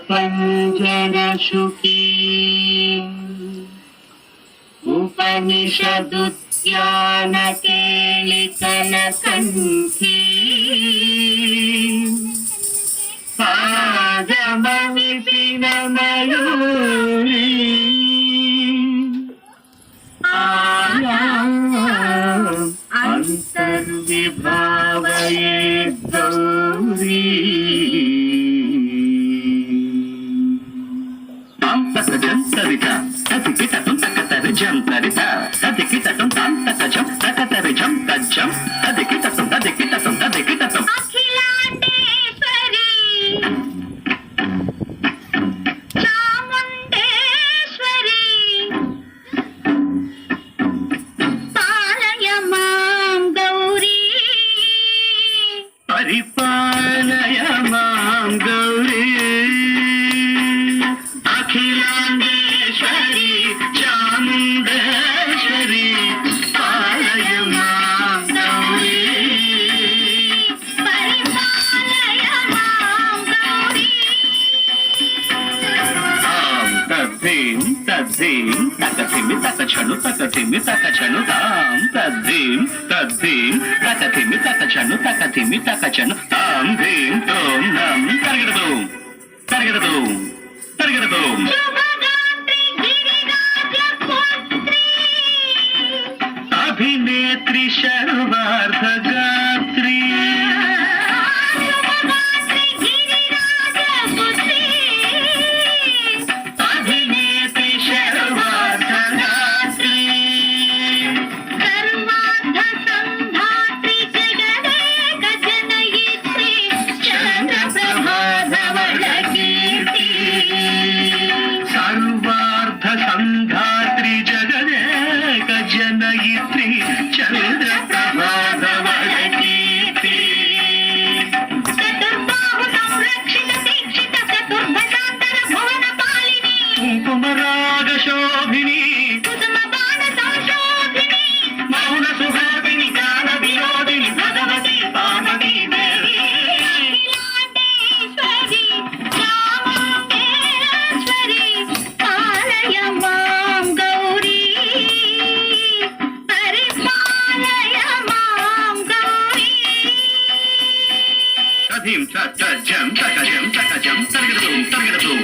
पंजनशुकी उपनिषदुद्यानकेलिकलकण्ठी आगमविपिनमयूरी अंतर्विभावये गौरी सविता तदिकिटं तकतरिजं तरिता तदिकिटं तं तकजं तकतरिजं तज्जं तदिकिटं तदिकिटं तदिकिटं अखिलांडेश्वरी चामुंडेश्वरी पालय मां गौरी परिपालय मां गौरी अखिलांडेश्वरी चामुंडेश्वरी पालय मां गौरी परिपालय मां गौरी तद्धीं तद्धीं तकथिमि तकछनु तकथिमि तकछनु तां तद्धीं तद्धीं तकथिमि तकछनु तकथिमि तकछनु तां धीं तों नं करगडदूं करगडदूं करगडदूं अभिनेत्री सर्वार्थगात्री अभिनेत्री सर्वार्थगात्री सर्वार्थ संधात्री जगदेक जनयित्री चन्द्रप्रभाधवल कीर्ति सर्वार्थ संधात्री जगदेक जनयित्री चन्द्रप्रभाधवल कीर्ति चतुर्बाहु संरक्षित दीक्षित चतुर्भुजांतर भुवन पालिनी कुंकुमराग शोभिनी कुसुम बाण संशोभिनी मौन सुहासिनी गान विनोदिनी भगवती पार्वती देवी अखिलांडेश्वरी चामुंडेश्वरी पालय मां गौरी परिपालय मां गौरी कथीं तकजं तकजं तकजं तर्गडदूं तर्गडदूं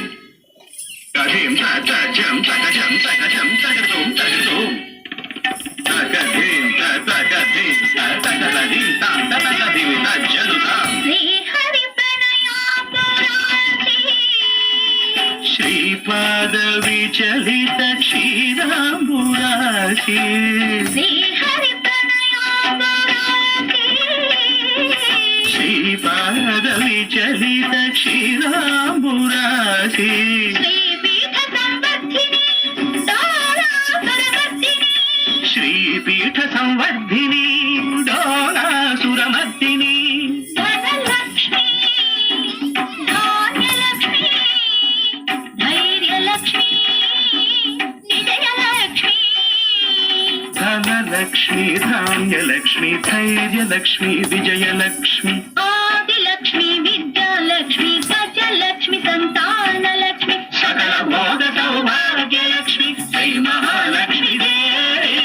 कथीं तकजं तकजं तकजं तर्गडदूं तर्गडदूं तकथीं तकथीं तकथीं तां तकथीं तज्जलुतां श्रीहरि प्रणयापुरासी श्रीपाद विचलित क्षीराम्बुरासी श्रीहरि प्रणयापुरासी श्रीपाद विचलित क्षीराम्बुरासी श्रीपीठ संवर्धिनी डोलासुरमर्दिनी श्रीपीठ संवर्धिनी डोलासुरमर्दिनी धनलक्ष्मी धान्यलक्ष्मी धैर्यलक्ष्मी विजयलक्ष्मी धनलक्ष्मी धान्यलक्ष्मी धैर्यलक्ष्मी विजयलक्ष्मी आदिलक्ष्मी विद्यालक्ष्मी गजलक्ष्मी संतानलक्ष्मी सकल भोग सौभाग्यलक्ष्मी श्री महालक्ष्मी देवी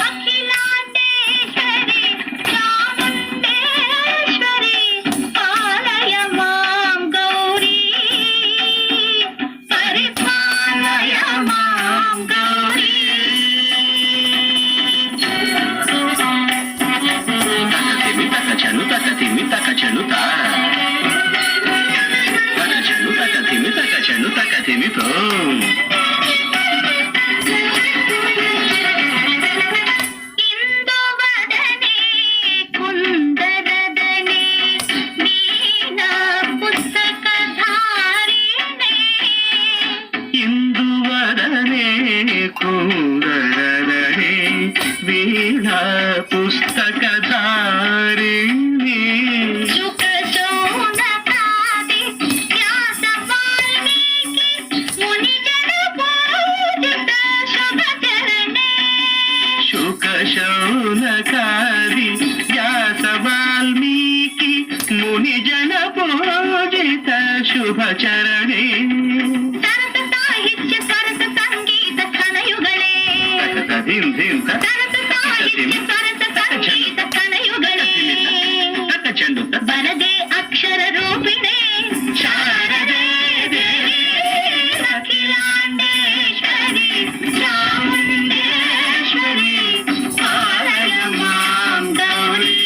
अखिलांडेश्वरी चामुंडेश्वरी पालय मां गौरी परिपालय मां गौरी तकथिमि तकथिमि तकछनु ता तकछनु तकथिमि तकछनु तकथिमि तों इंदुवदने कुंदरदने वीणा पुस्तकधारिणे इंदुवदने कुंदरदने वीणा पुस्तकधारिणे सुख शौनकादि व्यास वाल्मीकि मुनिजन ರಾಣಿ ಸರಸ ಸಾಹಿತ್ಯ ಸರಸ ಸಂಗೀತ ಕನಯುಗಳೇ ಧೀಂ ಧೀಂ ಸರಸ ಸಾಹಿತ್ಯ ಸರಸ ಸಂಗೀತ ಕನಯುಗಳೇ ಚೆಂಡು ಬರದೆ ಅಕ್ಷರ ರೂಪಿಣೆ ಶಾರದೆ ದೇವಿ ಅಖಿಲಾಂಡೇಶ್ವರಿ ಚಾಮುಂಡೇಶ್ವರಿ ಪಾಲಯ ಮಾಂ ಗೌರಿ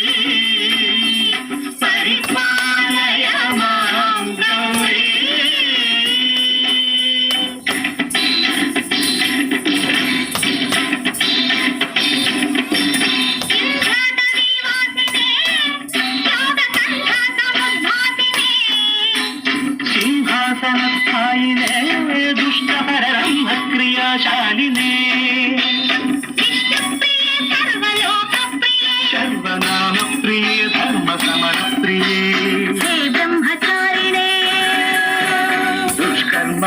ಪರಿಪಾಲಯ ಮಾಂ ಗೌರಿ ಇಂದ್ರದ ನಿವಾಸಿನೇ ಯೋಗ ಕಂಠ ಸಮುದ್ಭಾಸಿನೇ ಸಿಂಹಾಸನ ಸ್ಥಾಯಿನೇ ದುಷ್ಟಹರ ಬ್ರಹ್ಮ ಕ್ರಿಯಾಶಾಲಿನೇ ವಿಷ್ಣುಪ್ರಿಯೆ ಸರ್ವಲೋಕಪ್ರಿಯೆ ಸರ್ವನಾಮ ಪ್ರಿಯೇ ಧರ್ಮ ಸಮರ ಪ್ರಿಯೇ ಹೇ ಬ್ರಹ್ಮಚಾರಿಣೇ ದುಷ್ಕರ್ಮ